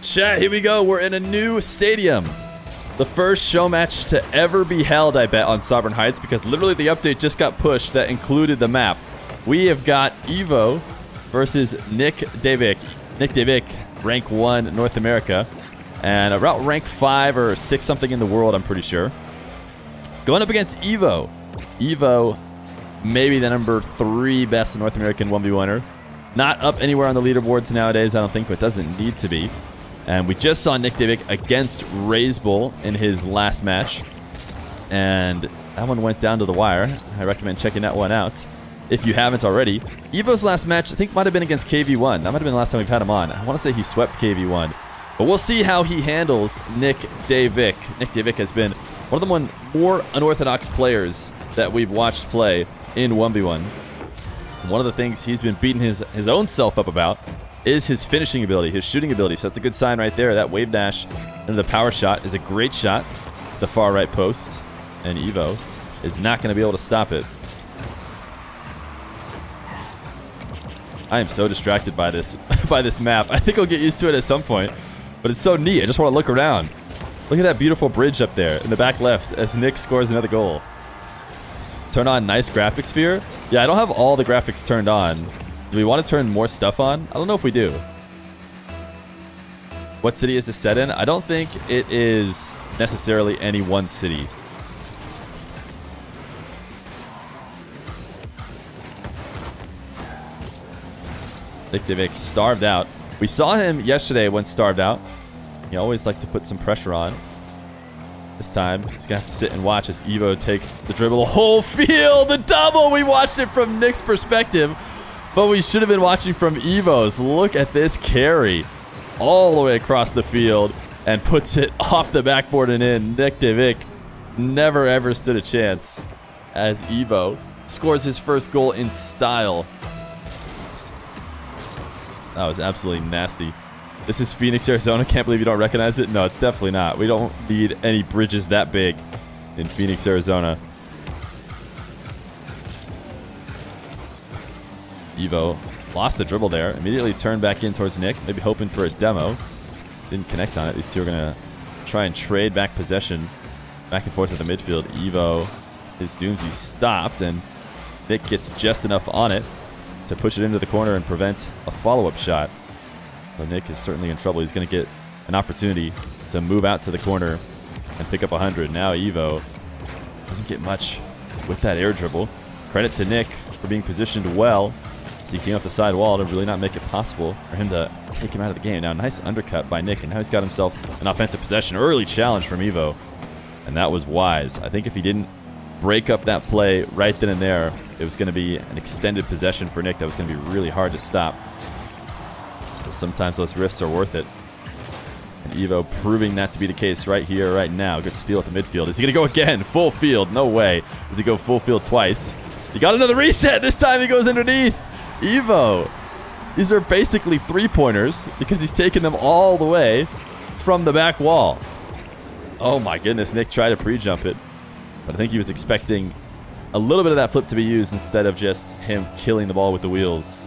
Chat, here we go. We're in a new stadium. The first show match to ever be held, I bet, on Sovereign Heights, because literally the update just got pushed that included the map. We have got Evoh versus nickdavevick. nickdavevick, rank 1 North America, and about rank 5 or 6 something in the world, I'm pretty sure. Going up against Evoh. Evoh, maybe the number 3 best North American 1v1er. Not up anywhere on the leaderboards nowadays, I don't think, but doesn't need to be. And we just saw nickdavevick against Razebull in his last match. And that one went down to the wire. I recommend checking that one out if you haven't already. Evoh's last match, I think, might have been against KV1. That might have been the last time we've had him on. I want to say he swept KV1. But we'll see how he handles nickdavevick. nickdavevick has been one of the more unorthodox players that we've watched play in 1v1. One of the things he's been beating his own self up about is his finishing ability, his shooting ability. So that's a good sign right there. That wave dash into the power shot is a great shot to the far right post. And Evoh is not going to be able to stop it. I am so distracted by this map. I think I'll get used to it at some point. But it's so neat. I just want to look around. Look at that beautiful bridge up there in the back left as Nick scores another goal. Turn on nice graphics, Feer. Yeah, I don't have all the graphics turned on. Do we want to turn more stuff on? I don't know if we do. What city is this set in? I don't think it is necessarily any one city. nickdavevick starved out. We saw him yesterday when starved out. He always liked to put some pressure on. This time, he's going to have to sit and watch as Evoh takes the dribble. Whole field, the double! We watched it from Nick's perspective, but we should have been watching from Evoh's. Look at this carry all the way across the field and puts it off the backboard and in. nickdavevick never ever stood a chance as Evoh scores his first goal in style. That was absolutely nasty. This is Phoenix, Arizona. Can't believe you don't recognize it. No, it's definitely not. We don't need any bridges that big in Phoenix, Arizona. Evoh lost the dribble there. Immediately turned back in towards Nick. Maybe hoping for a demo. Didn't connect on it. These two are going to try and trade back possession. Back and forth to the midfield. Evoh, his Doomsy stopped, and Nick gets just enough on it to push it into the corner and prevent a follow-up shot. So Nick is certainly in trouble. He's going to get an opportunity to move out to the corner and pick up 100. Now Evoh doesn't get much with that air dribble. Credit to Nick for being positioned well as he came off the side wall to really not make it possible for him to take him out of the game. Now, nice undercut by Nick, and now he's got himself an offensive possession. Early challenge from Evoh, and that was wise. I think if he didn't break up that play right then and there, it was going to be an extended possession for Nick that was going to be really hard to stop. So sometimes those risks are worth it. And Evoh proving that to be the case right here, right now. Good steal at the midfield. Is he going to go again? Full field. No way. Does he go full field twice? He got another reset. This time he goes underneath. Evoh. These are basically three-pointers because he's taken them all the way from the back wall. Oh my goodness. Nick tried to pre-jump it. But I think he was expecting a little bit of that flip to be used instead of just him killing the ball with the wheels.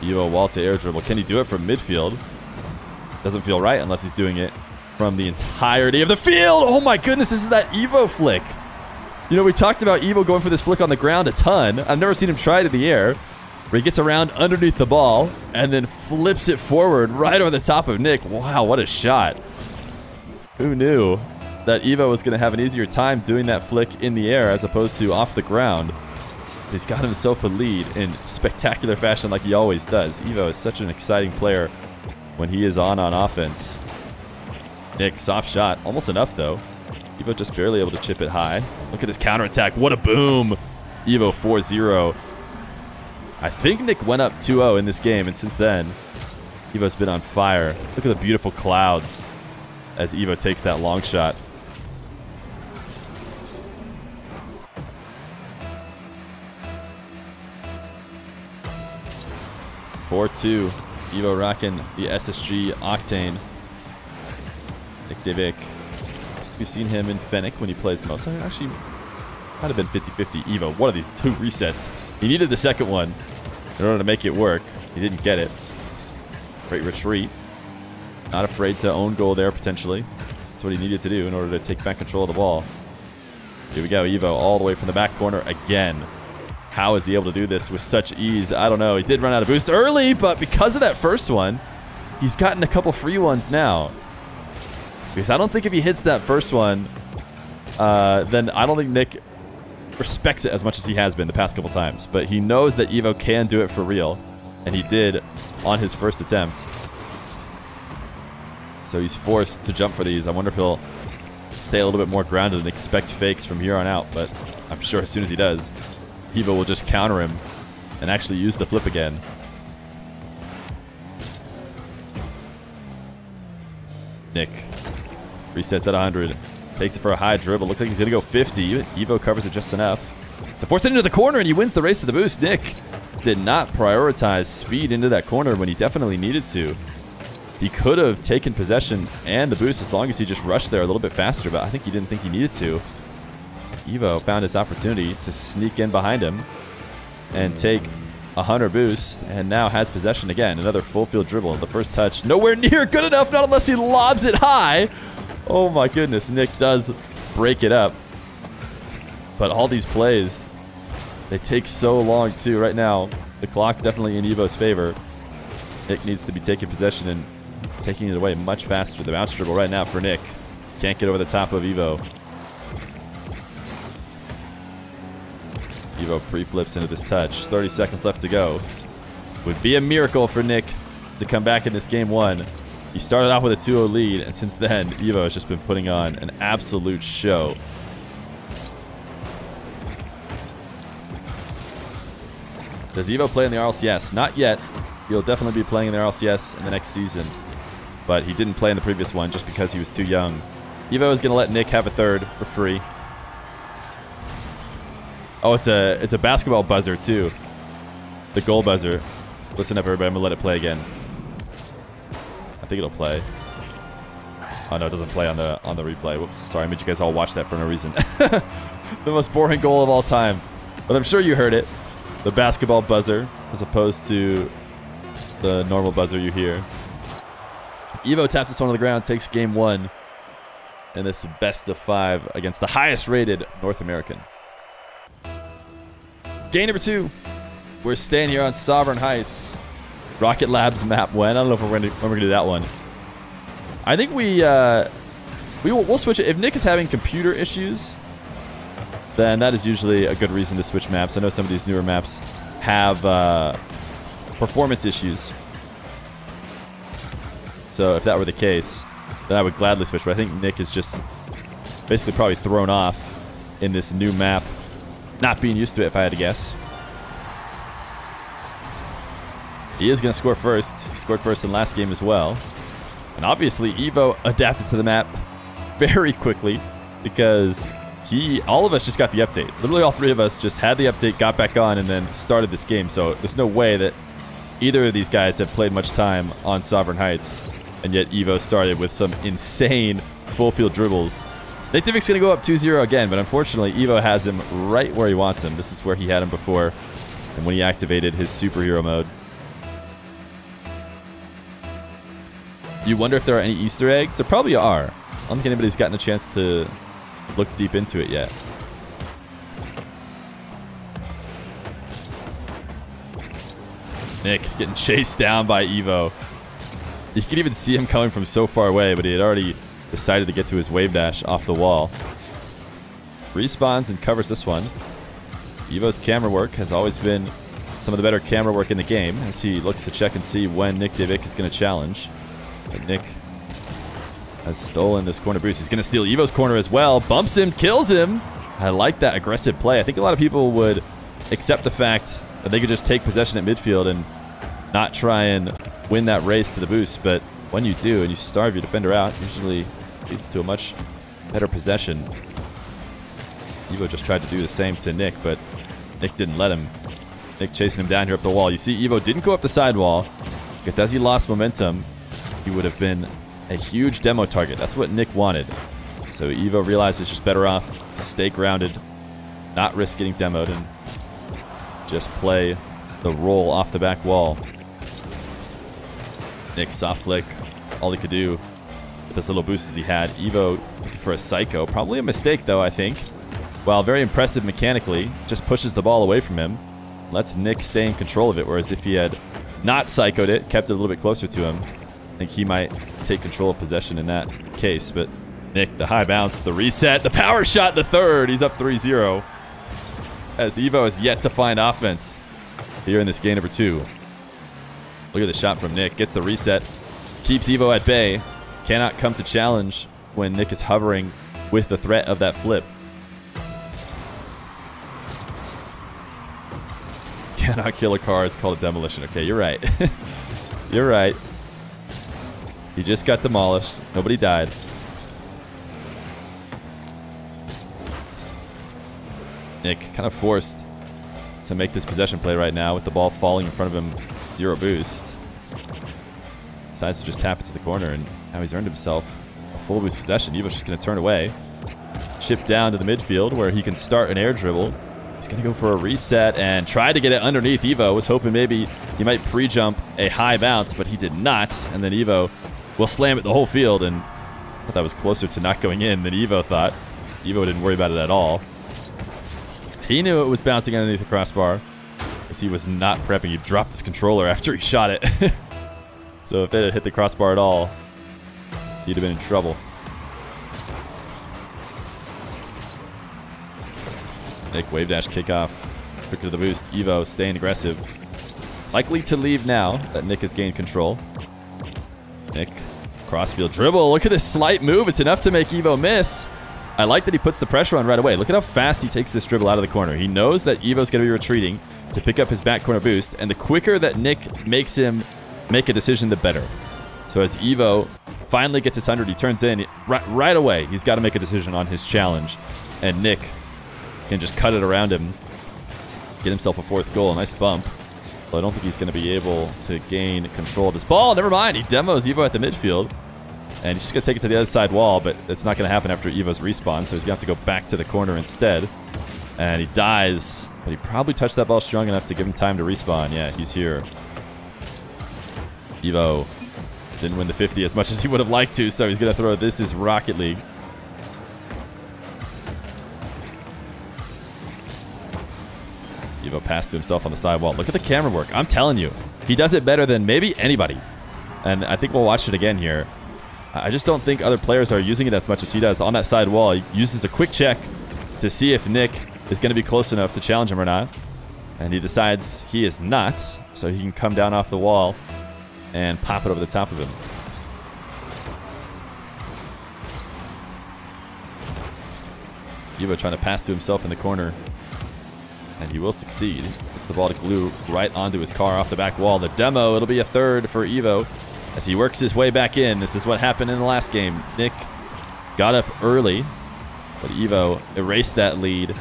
Evoh wall to air dribble. Can he do it from midfield? Doesn't feel right unless he's doing it from the entirety of the field. Oh my goodness, this is that Evoh flick. You know, we talked about Evoh going for this flick on the ground a ton. I've never seen him try it in the air, where he gets around underneath the ball and then flips it forward right over the top of Nick. Wow, what a shot. Who knew that Evoh was going to have an easier time doing that flick in the air as opposed to off the ground? He's got himself a lead in spectacular fashion like he always does. Evoh is such an exciting player when he is on offense. Nick, soft shot. Almost enough, though. Evoh just barely able to chip it high. Look at his counterattack. What a boom. Evoh 4-0. I think Nick went up 2-0 in this game, and since then, Evoh's been on fire. Look at the beautiful clouds as Evoh takes that long shot. (4-2). Evoh rocking the SSG Octane. nickdavevick. We've seen him in Fennec when he plays most. Actually, might have been 50-50. Evoh, one of these two resets. He needed the second one. in order to make it work. He didn't get it. Great retreat. Not afraid to own goal there, potentially. That's what he needed to do in order to take back control of the ball. Here we go. Evoh all the way from the back corner again. How is he able to do this with such ease? I don't know. He did run out of boost early, but because of that first one, he's gotten a couple free ones now. Because I don't think if he hits that first one, then I don't think Nick respects it as much as he has been the past couple times. But he knows that Evoh can do it for real, and he did on his first attempt. So he's forced to jump for these. I wonder if he'll stay a little bit more grounded and expect fakes from here on out. But I'm sure as soon as he does, Evoh will just counter him and actually use the flip again. Nick resets at 100. Takes it for a high dribble. Looks like he's going to go 50. Evoh covers it just enough to force it into the corner, and he wins the race to the boost. Nick did not prioritize speed into that corner when he definitely needed to. He could have taken possession and the boost as long as he just rushed there a little bit faster, but I think he didn't think he needed to. Evoh found his opportunity to sneak in behind him and take a 100 boost, and now has possession again. Another full field dribble. The first touch nowhere near good enough, not unless he lobs it high. Oh my goodness, Nick does break it up. But all these plays, they take so long too. Right now, the clock definitely in Evoh's favor. Nick needs to be taking possession and taking it away much faster. The bounce dribble right now for Nick. Can't get over the top of Evoh. Evoh pre-flips into this touch. 30 seconds left to go. Would be a miracle for Nick to come back in this game one. He started off with a 2-0 lead, and since then, Evoh has just been putting on an absolute show. Does Evoh play in the RLCS? Not yet. He'll definitely be playing in the RLCS in the next season. But he didn't play in the previous one just because he was too young. Evoh is going to let Nick have a third for free. Oh, it's a basketball buzzer, too. The goal buzzer. Listen up, everybody. I'm going to let it play again. I think it'll play. Oh, no, it doesn't play on the replay. Whoops. Sorry, I made you guys all watch that for no reason. The most boring goal of all time. But I'm sure you heard it. The basketball buzzer, as opposed to the normal buzzer you hear. Evoh taps this one on the ground, takes game one in this best of 5 against the highest rated North American. Game number 2. We're staying here on Sovereign Heights. Rocket Labs map when? I don't know if when we're going to do that one. I think we'll switch it. If Nick is having computer issues, then that is usually a good reason to switch maps. I know some of these newer maps have performance issues. So if that were the case, then I would gladly switch. But I think Nick is just basically probably thrown off in this new map. Not being used to it, if I had to guess. He is going to score first. He scored first in last game as well. And obviously, Evoh adapted to the map very quickly because all of us just got the update. Literally all 3 of us just had the update, got back on, and then started this game. So there's no way that either of these guys have played much time on Sovereign Heights. And yet Evoh started with some insane full field dribbles. nickdavevick's going to go up 2-0 again, but unfortunately, Evoh has him right where he wants him. This is where he had him before, and when he activated his superhero mode. You wonder if there are any Easter eggs? There probably are. I don't think anybody's gotten a chance to look deep into it yet. Nick getting chased down by Evoh. You can even see him coming from so far away, but he had already decided to get to his wave dash off the wall. Respawns and covers this one. Evoh's camera work has always been some of the better camera work in the game as he looks to check and see when nickdavevick is going to challenge. But Nick has stolen this corner boost. He's going to steal Evoh's corner as well. Bumps him, kills him. I like that aggressive play. I think a lot of people would accept the fact that they could just take possession at midfield and not try and win that race to the boost. But when you do and you starve your defender out, usually leads to a much better possession. Evoh just tried to do the same to Nick, but Nick didn't let him. Nick chasing him down here up the wall. You see Evoh didn't go up the sidewall because as he lost momentum, he would have been a huge demo target. That's what Nick wanted. So Evoh realized it's just better off to stay grounded, not risk getting demoed, and just play the roll off the back wall. Nick soft flick. All he could do with this little boost as he had. Evoh for a psycho. Probably a mistake, though, I think. While very impressive mechanically, just pushes the ball away from him. Lets Nick stay in control of it, whereas if he had not psychoed it, kept it a little bit closer to him, I think he might take control of possession in that case. But Nick, the high bounce, the reset, the power shot, the third. He's up 3-0. As Evoh has yet to find offense here in this game number 2. Look at the shot from Nick. Gets the reset. Keeps Evoh at bay. Cannot come to challenge when Nick is hovering with the threat of that flip. Cannot kill a car. It's called a demolition. Okay, you're right. You're right. He just got demolished. Nobody died. Nick kind of forced to make this possession play right now with the ball falling in front of him. 0 boost. Decides to just tap it to the corner, and now he's earned himself a full boost possession. Evoh's just going to turn away. Chip down to the midfield where he can start an air dribble. He's going to go for a reset and try to get it underneath. Evoh was hoping maybe he might pre-jump a high bounce, but he did not. And then Evoh will slam it the whole field, and I thought that was closer to not going in than Evoh thought. Evoh didn't worry about it at all. He knew it was bouncing underneath the crossbar because he was not prepping. He dropped his controller after he shot it. So if it had hit the crossbar at all, he'd have been in trouble. Nick wave dash kickoff. Quicker to the boost. Evoh staying aggressive. Likely to leave now that Nick has gained control. Nick crossfield dribble. Look at this slight move. It's enough to make Evoh miss. I like that he puts the pressure on right away. Look at how fast he takes this dribble out of the corner. He knows that Evoh's going to be retreating to pick up his back corner boost, and the quicker that Nick makes him make a decision, the better. So as Evoh finally gets his 100, he turns in. Right away, he's got to make a decision on his challenge, and Nick can just cut it around him, get himself a 4th goal. A nice bump. But I don't think he's going to be able to gain control of this ball. Never mind. He demos Evoh at the midfield. And he's just going to take it to the other side wall, but it's not going to happen after Evoh's respawn, so he's going to have to go back to the corner instead. And he dies, but he probably touched that ball strong enough to give him time to respawn. Yeah, he's here. Evoh didn't win the 50 as much as he would have liked to, so he's going to throw This Is Rocket League. Evoh passed to himself on the sidewall. Look at the camera work. I'm telling you, he does it better than maybe anybody. And I think we'll watch it again here. I just don't think other players are using it as much as he does on that side wall. He uses a quick check to see if Nick is going to be close enough to challenge him or not. And he decides he is not, so he can come down off the wall and pop it over the top of him. Evoh trying to pass to himself in the corner. And he will succeed. Gets the ball to glue right onto his car off the back wall. The demo, it'll be a 3rd for Evoh as he works his way back in. This is what happened in the last game. Nick got up early, but Evoh erased that lead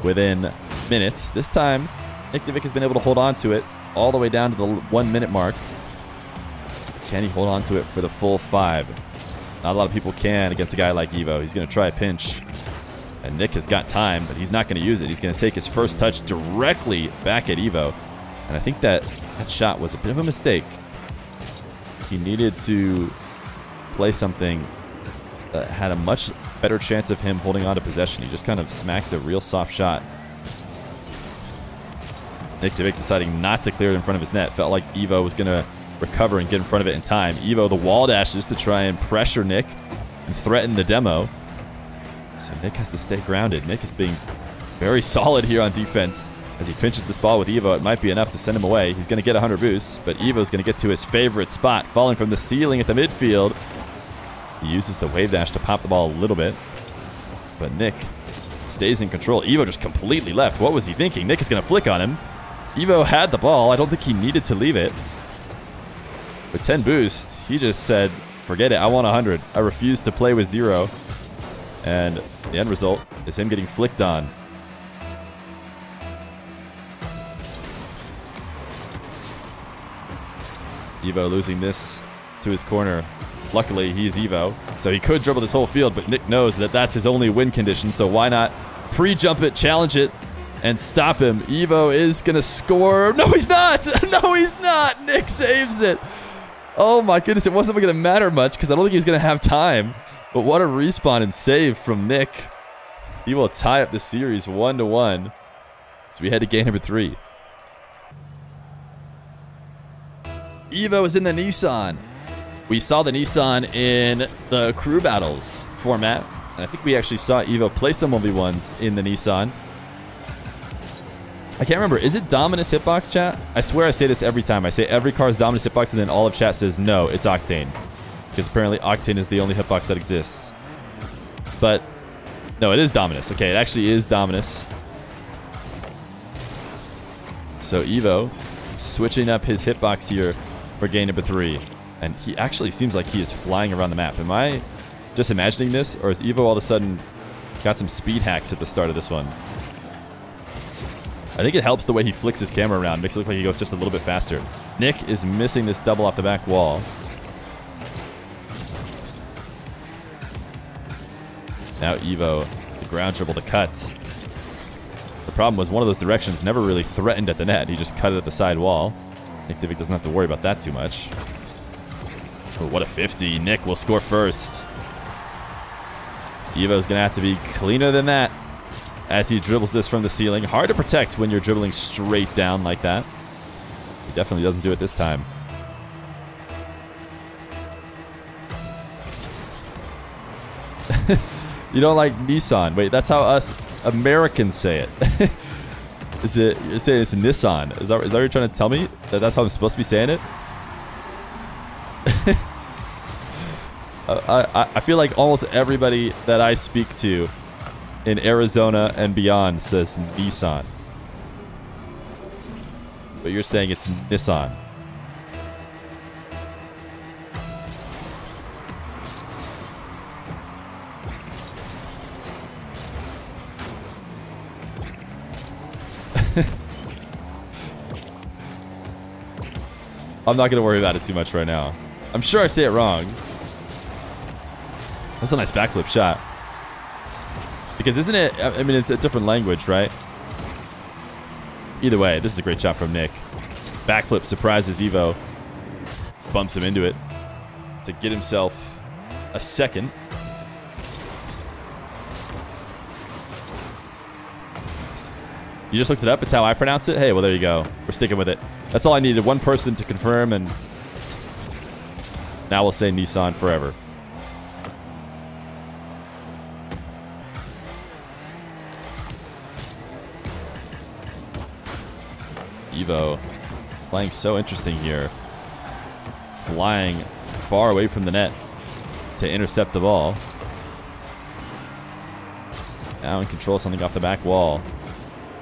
within minutes. This time, nickdavevick has been able to hold on to it all the way down to the 1 minute mark. Can he hold on to it for the full 5? Not a lot of people can against a guy like Evoh. He's going to try a pinch. And Nick has got time, but he's not going to use it. He's going to take his first touch directly back at Evoh. And I think that shot was a bit of a mistake. He needed to play something that had a much better chance of him holding on to possession. He just kind of smacked a real soft shot. nickdavevick deciding not to clear it in front of his net. Felt like Evoh was going to recover and get in front of it in time. Evoh, the wall dashes to try and pressure Nick and threaten the demo. So Nick has to stay grounded. Nick is being very solid here on defense. As he pinches this ball with Evoh, it might be enough to send him away. He's going to get 100 boosts, but Evoh's going to get to his favorite spot, falling from the ceiling at the midfield. He uses the wave dash to pop the ball a little bit, but Nick stays in control. Evoh just completely left. What was he thinking? Nick is going to flick on him. Evoh had the ball. I don't think he needed to leave it. With 10 boosts, he just said, forget it. I want 100. I refuse to play with 0. And the end result is him getting flicked on. Evoh losing this to his corner. Luckily, he's Evoh, so he could dribble this whole field, but Nick knows that that's his only win condition, so why not pre-jump it, challenge it, and stop him. Evoh is going to score. No, he's not. No, he's not. Nick saves it. Oh, my goodness. It wasn't going to matter much because I don't think he's going to have time. But what a respawn and save from Nick. He will tie up the series 1-1. So we head to game number 3. Evoh is in the Nissan. We saw the Nissan in the crew battles format. And I think we actually saw Evoh play some 1v1s in the Nissan. I can't remember. Is it Dominus hitbox, chat? I swear I say this every time. I say every car is Dominus hitbox, and then all of chat says, no, it's Octane. Because apparently Octane is the only hitbox that exists. But, no, it is Dominus. Okay, it actually is Dominus. So Evoh switching up his hitbox here for game number 3. And he actually seems like he is flying around the map. Am I just imagining this? Or is Evoh all of a sudden got some speed hacks at the start of this one? I think it helps the way he flicks his camera around. Makes it look like he goes just a little bit faster. Nick is missing this double off the back wall. Now Evoh, the ground dribble to cut. The problem was one of those directions never really threatened at the net. He just cut it at the side wall. nickdavevick doesn't have to worry about that too much. Oh, what a 50. Nick will score first. Evoh's going to have to be cleaner than that as he dribbles this from the ceiling. Hard to protect when you're dribbling straight down like that. He definitely doesn't do it this time. You don't like Nissan. Wait, that's how us Americans say it. Is it, you're saying it's Nissan? Is that what you're trying to tell me? That's how I'm supposed to be saying it? I feel like almost everybody that I speak to in Arizona and beyond says Nissan. But you're saying it's Nissan. I'm not going to worry about it too much right now. I'm sure I say it wrong. That's a nice backflip shot. Because isn't it... I mean, it's a different language, right? Either way, this is a great shot from Nick. Backflip surprises Evoh. Bumps him into it to get himself a second. You just looked it up? It's how I pronounce it? Hey, well, there you go. We're sticking with it. That's all I needed. One person to confirm, and now we'll say Nissan forever. Evoh playing so interesting here. Flying far away from the net to intercept the ball. Now in control, something off the back wall.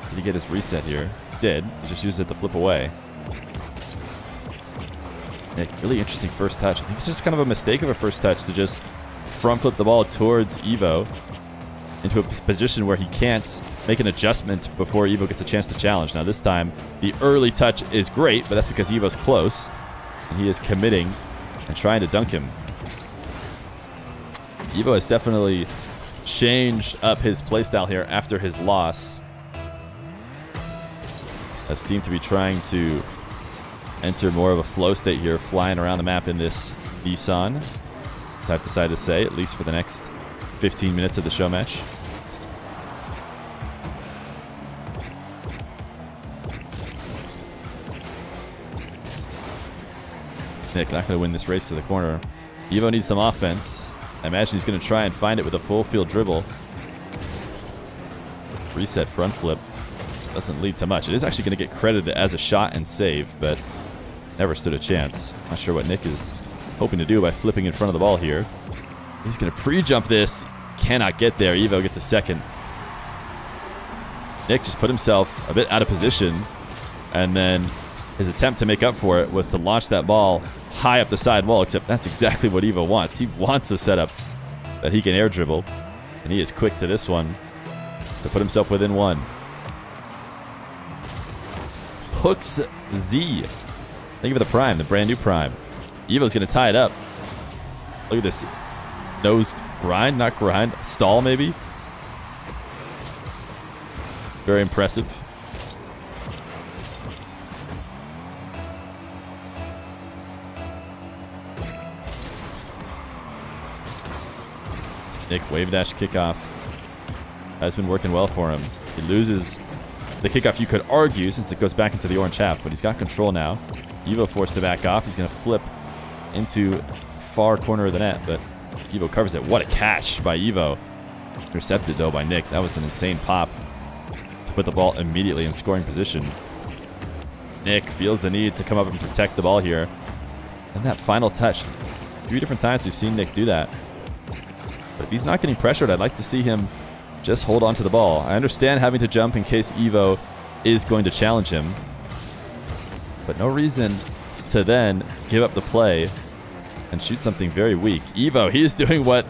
Did he get his reset here? He did. He just used it to flip away. Nick, really interesting first touch. I think it's just kind of a mistake of a first touch to just front flip the ball towards Evoh into a position where he can't make an adjustment before Evoh gets a chance to challenge. Now this time, the early touch is great, but that's because Evoh's close. And he is committing and trying to dunk him. Evoh has definitely changed up his playstyle here after his loss. Has seemed to be trying to enter more of a flow state here, flying around the map in this Nissan, as I've decided to say, at least for the next 15 minutes of the show match. Nick not going to win this race to the corner. Evoh needs some offense. I imagine he's going to try and find it with a full field dribble. Reset front flip. Doesn't lead to much. It is actually going to get credited as a shot and save, but never stood a chance. Not sure what Nick is hoping to do by flipping in front of the ball here. He's going to pre-jump this. Cannot get there. Evoh gets a second. Nick just put himself a bit out of position, and then his attempt to make up for it was to launch that ball high up the side wall, except that's exactly what Evoh wants. He wants a setup that he can air dribble, and he is quick to this one to put himself within one. Hooks Z. Thank you for the prime, the brand new prime. Evoh's going to tie it up. Look at this. Nose grind, not grind. Stall, maybe. Very impressive. Nick, wave dash kickoff. Has been working well for him. He loses the kickoff, you could argue, since it goes back into the orange half, but he's got control now. Evoh forced to back off. He's going to flip into far corner of the net, but Evoh covers it. What a catch by Evoh. Intercepted, though, by Nick. That was an insane pop to put the ball immediately in scoring position. Nick feels the need to come up and protect the ball here. And that final touch. A few different times we've seen Nick do that. But if he's not getting pressured, I'd like to see him just hold on to the ball. I understand having to jump in case Evoh is going to challenge him. But no reason to then give up the play and shoot something very weak. Evoh, he is doing what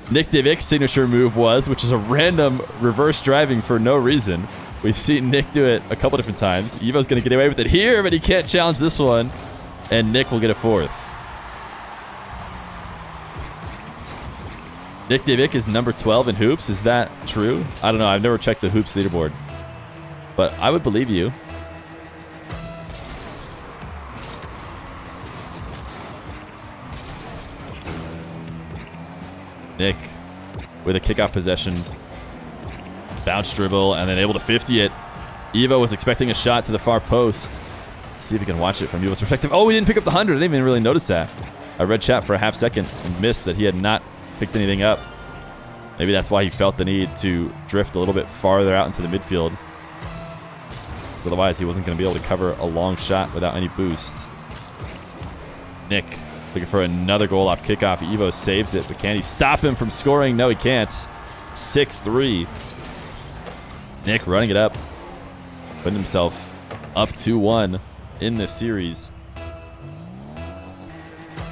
nickdavevick's signature move was, which is a random reverse driving for no reason. We've seen Nick do it a couple different times. Evoh's going to get away with it here, but he can't challenge this one. And Nick will get a fourth. nickdavevick is number 12 in hoops. Is that true? I don't know. I've never checked the hoops leaderboard. But I would believe you. Nick with a kickoff possession. Bounce dribble and then able to 50 it. Evoh was expecting a shot to the far post. Let's see if we can watch it from Evoh's perspective. Oh, he didn't pick up the 100. I didn't even really notice that. I read chat for a half second and missed that he had not picked anything up. Maybe that's why he felt the need to drift a little bit farther out into the midfield. Because otherwise he wasn't going to be able to cover a long shot without any boost. Nick looking for another goal off kickoff. Evoh saves it, but can he stop him from scoring? No, he can't. 6-3. Nick running it up. Putting himself up 2-1 in this series.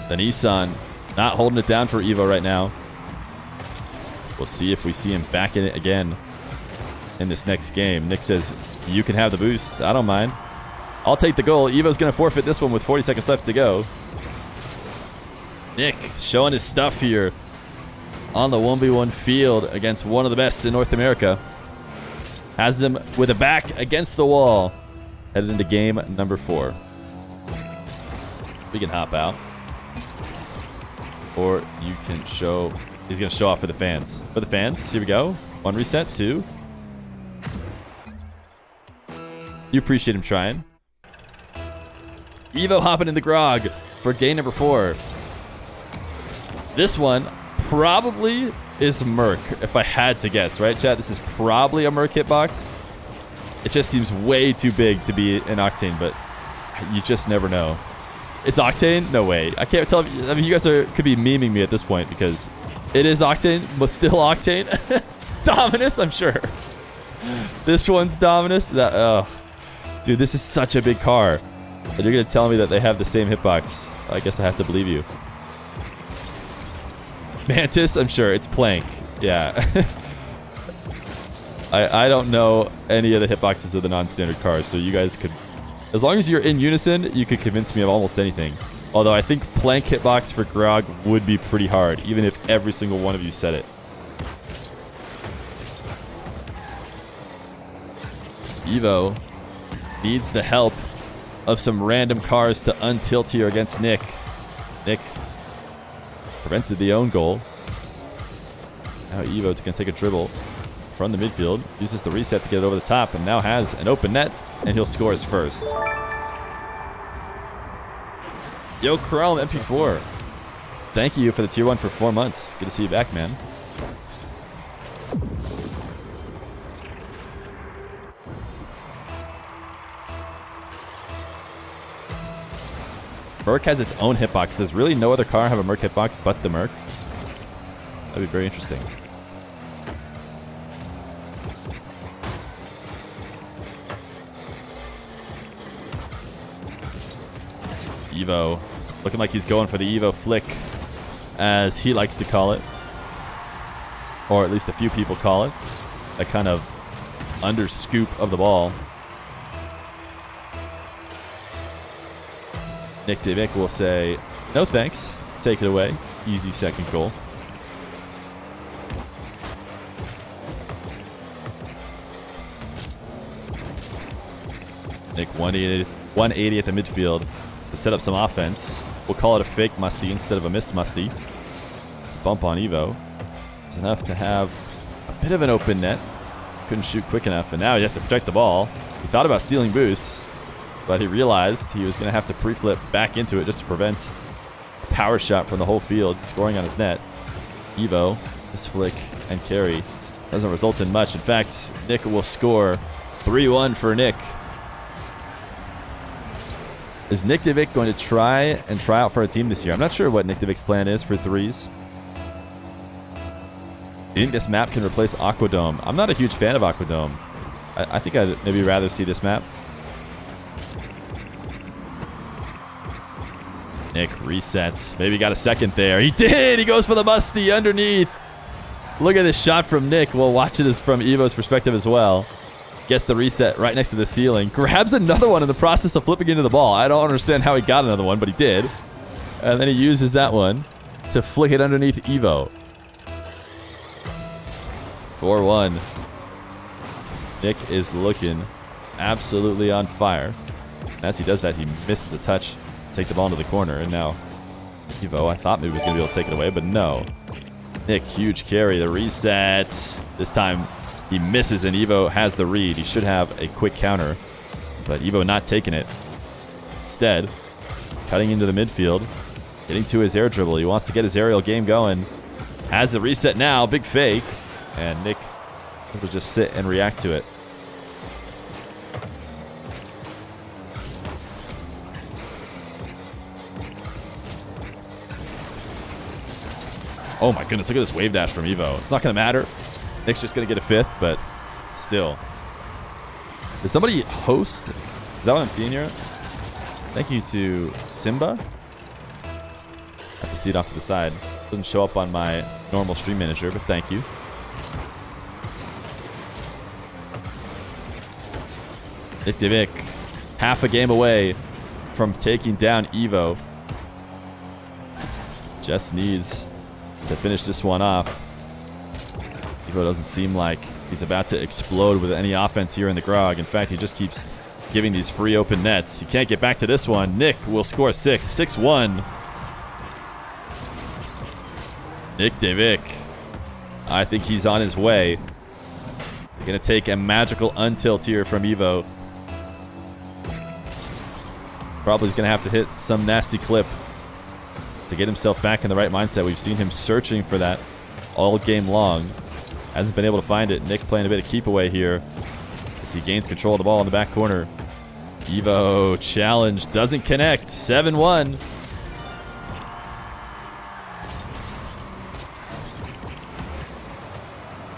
The Nissan not holding it down for Evoh right now. We'll see if we see him back in it again in this next game. Nick says, you can have the boost. I don't mind. I'll take the goal. Evoh's going to forfeit this one with 40 seconds left to go. Nick showing his stuff here on the 1v1 field against one of the best in North America. Has him with a back against the wall. Headed into game number 4. We can hop out. Or you can show... He's going to show off for the fans. For the fans, here we go. 1 reset, 2. You appreciate him trying. Evoh hopping in the grog for game number 4. This one probably is Merc, if I had to guess, right, chat? This is probably a Merc hitbox. It just seems way too big to be an Octane, but you just never know. It's Octane? No way. I can't tell if, I mean, you guys could be memeing me at this point because it is Octane, but still Octane. Dominus, I'm sure. This one's Dominus. Dude, this is such a big car. And you're going to tell me that they have the same hitbox. I guess I have to believe you. Mantis, I'm sure. It's Plank. Yeah. I don't know any of the hitboxes of the non-standard cars, so you guys could... As long as you're in unison, you could convince me of almost anything. Although I think Plank hitbox for Grog would be pretty hard, even if every single one of you said it. Evoh needs the help of some random cars to untilt here against Nick. Nick prevented the own goal. Now Evoh can take a dribble from the midfield. Uses the reset to get it over the top and now has an open net. And he'll score his first. Yo, Chrome MP4. Thank you for the tier 1 for 4 months. Good to see you back, man. Merc has its own hitbox. Does really no other car have a Merc hitbox but the Merc? That'd be very interesting. Evoh looking like he's going for the Evoh flick, as he likes to call it, or at least a few people call it, a kind of under scoop of the ball. nickdavevick will say no thanks, take it away, easy second goal. Nick 180 at the midfield to set up some offense. We'll call it a fake musty instead of a missed musty. This bump on Evoh is enough to have a bit of an open net. Couldn't shoot quick enough, and now he has to protect the ball. He thought about stealing boost, but he realized he was going to have to pre-flip back into it just to prevent a power shot from the whole field scoring on his net. Evoh, this flick and carry doesn't result in much. In fact, Nick will score 3-1 for Nick. Is nickdavevick going to try out for a team this year? I'm not sure what nickdavevick's plan is for threes. Do you think this map can replace Aquadome? I'm not a huge fan of Aquadome. I think I'd maybe rather see this map. Nick resets. Maybe got a second there. He did! He goes for the musty underneath. Look at this shot from Nick. We'll watch it from Evoh's perspective as well. Gets the reset right next to the ceiling. Grabs another one in the process of flipping into the ball. I don't understand how he got another one, but he did. And then he uses that one to flick it underneath Evoh. 4-1. Nick is looking absolutely on fire. As he does that, he misses a touch. Take the ball into the corner. And now Evoh, I thought maybe was going to be able to take it away, but no. Nick, huge carry. The reset. This time he misses and Evoh has the read. He should have a quick counter, but Evoh not taking it. Instead, cutting into the midfield, getting to his air dribble. He wants to get his aerial game going. Has the reset now. Big fake. And Nick will just sit and react to it. Oh my goodness, look at this wave dash from Evoh. It's not going to matter. Nick's just going to get a fifth, but still. Did somebody host? Is that what I'm seeing here? Thank you to Simba. I have to see it off to the side. Doesn't show up on my normal stream manager, but thank you. nickdavevick, half a game away from taking down Evoh. Just needs to finish this one off. Evoh doesn't seem like he's about to explode with any offense here in the Grog. In fact, he just keeps giving these free open nets. He can't get back to this one. Nick will score 6-1. nickdavevick, I think he's on his way. Gonna take a magical untilt here from Evoh. Probably is gonna have to hit some nasty clip to get himself back in the right mindset. We've seen him searching for that all game long. Hasn't been able to find it. Nick playing a bit of keep away here as he gains control of the ball in the back corner. Evoh challenge doesn't connect. 7-1.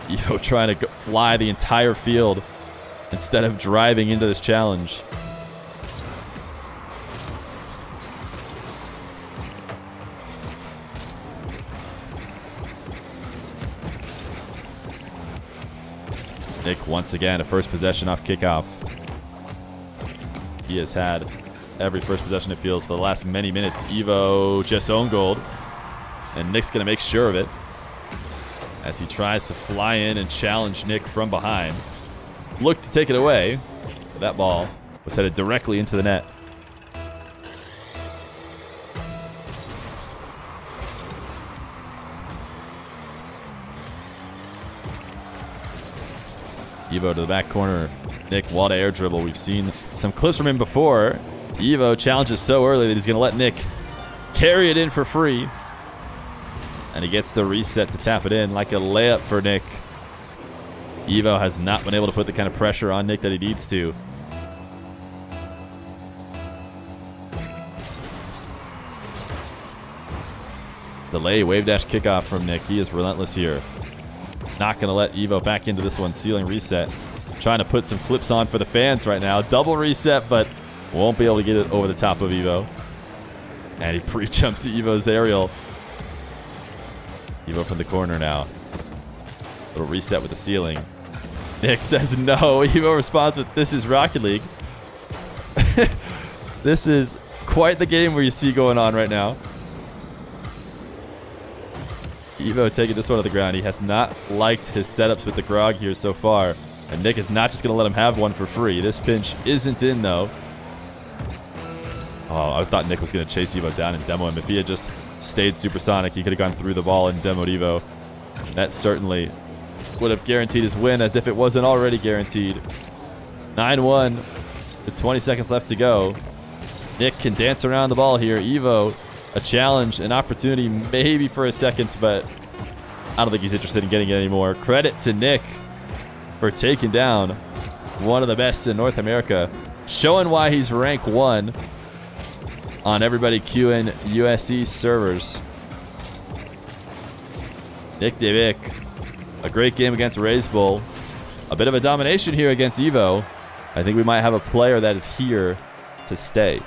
Evoh trying to fly the entire field instead of driving into this challenge. Nick once again, a first possession off kickoff. He has had every first possession it feels for the last many minutes. Evoh just own gold, and Nick's going to make sure of it as he tries to fly in and challenge Nick from behind. Looked to take it away, but that ball was headed directly into the net. Evoh to the back corner. Nick, wall to air dribble. We've seen some clips from him before. Evoh challenges so early that he's going to let Nick carry it in for free. And he gets the reset to tap it in like a layup for Nick. Evoh has not been able to put the kind of pressure on Nick that he needs to. Delay wave dash kickoff from Nick. He is relentless here. Not going to let Evoh back into this one. Ceiling reset. Trying to put some clips on for the fans right now. Double reset, but won't be able to get it over the top of Evoh. And he pre-jumps Evoh's aerial. Evoh from the corner now. Little reset with the ceiling. Nick says no. Evoh responds with, "This is Rocket League." This is quite the game where you see going on right now. Evoh taking this one to the ground. He has not liked his setups with the Grog here so far. And Nick is not just going to let him have one for free. This pinch isn't in, though. Oh, I thought Nick was going to chase Evoh down and demo him. If he had just stayed supersonic, he could have gone through the ball and demoed Evoh. That certainly would have guaranteed his win, as if it wasn't already guaranteed. 9-1 with 20 seconds left to go. Nick can dance around the ball here. Evoh, a challenge, an opportunity maybe for a second, but I don't think he's interested in getting it anymore. Credit to Nick for taking down one of the best in North America, showing why he's rank 1 on everybody queuing USC servers. Nickdavevick, a great game against Raise Bull. A bit of a domination here against Evoh. I think we might have a player that is here to stay.